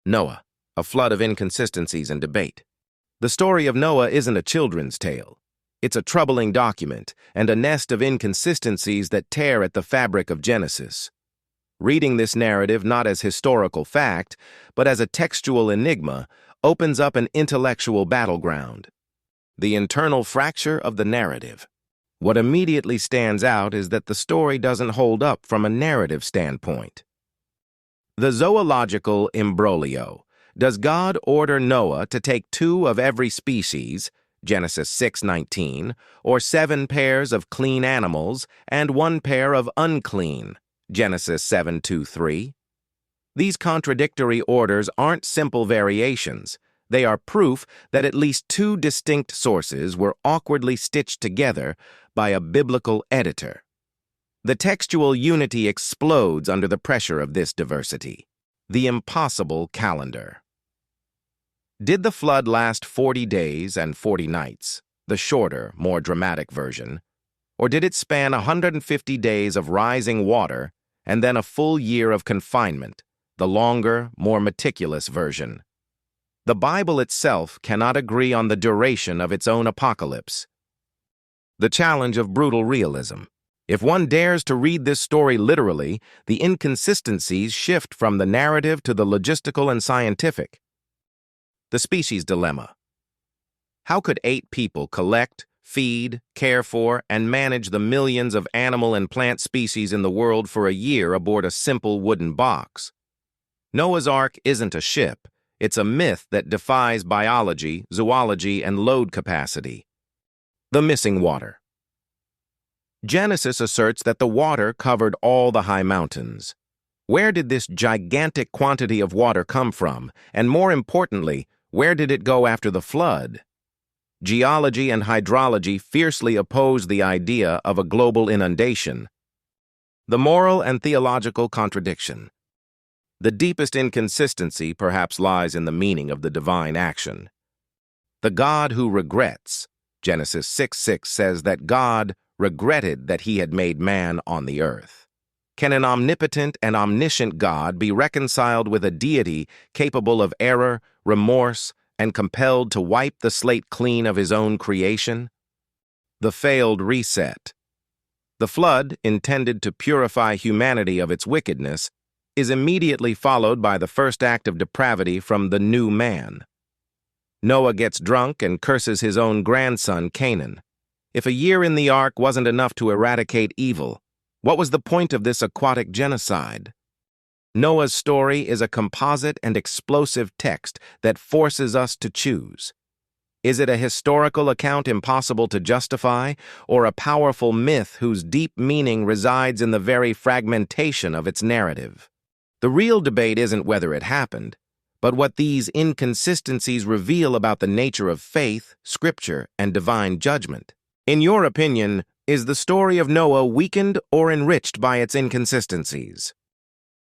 Noah, a flood of inconsistencies and debate. The story of Noah isn't a children's tale. It's a troubling document and a nest of inconsistencies that tear at the fabric of Genesis. Reading this narrative not as historical fact, but as a textual enigma, opens up an intellectual battleground. The internal fracture of the narrative. What immediately stands out is that the story doesn't hold up from a narrative standpoint. The zoological imbroglio. Does God order Noah to take 2 of every species, Genesis 6:19, or 7 pairs of clean animals and 1 pair of unclean, Genesis 7:2-3? These contradictory orders aren't simple variations. They are proof that at least 2 distinct sources were awkwardly stitched together by a biblical editor. The textual unity explodes under the pressure of this diversity. The impossible calendar. Did the flood last 40 days and 40 nights, the shorter, more dramatic version, or did it span 150 days of rising water and then a full year of confinement, the longer, more meticulous version? The Bible itself cannot agree on the duration of its own apocalypse. The challenge of brutal realism. If one dares to read this story literally, the inconsistencies shift from the narrative to the logistical and scientific. The species dilemma. How could 8 people collect, feed, care for, and manage the millions of animal and plant species in the world for a year aboard a simple wooden box? Noah's Ark isn't a ship. It's a myth that defies biology, zoology, and load capacity. The missing water. Genesis asserts that the water covered all the high mountains. Where did this gigantic quantity of water come from? And more importantly, where did it go after the flood? Geology and hydrology fiercely oppose the idea of a global inundation. The moral and theological contradiction. The deepest inconsistency perhaps lies in the meaning of the divine action. The God who regrets, Genesis 6:6 says that God regretted that he had made man on the earth. Can an omnipotent and omniscient God be reconciled with a deity capable of error, remorse, and compelled to wipe the slate clean of his own creation? The failed reset. The flood, intended to purify humanity of its wickedness, is immediately followed by the first act of depravity from the new man. Noah gets drunk and curses his own grandson, Canaan. If a year in the ark wasn't enough to eradicate evil, what was the point of this aquatic genocide? Noah's story is a composite and explosive text that forces us to choose. Is it a historical account impossible to justify, or a powerful myth whose deep meaning resides in the very fragmentation of its narrative? The real debate isn't whether it happened, but what these inconsistencies reveal about the nature of faith, scripture, and divine judgment. In your opinion, is the story of Noah weakened or enriched by its inconsistencies?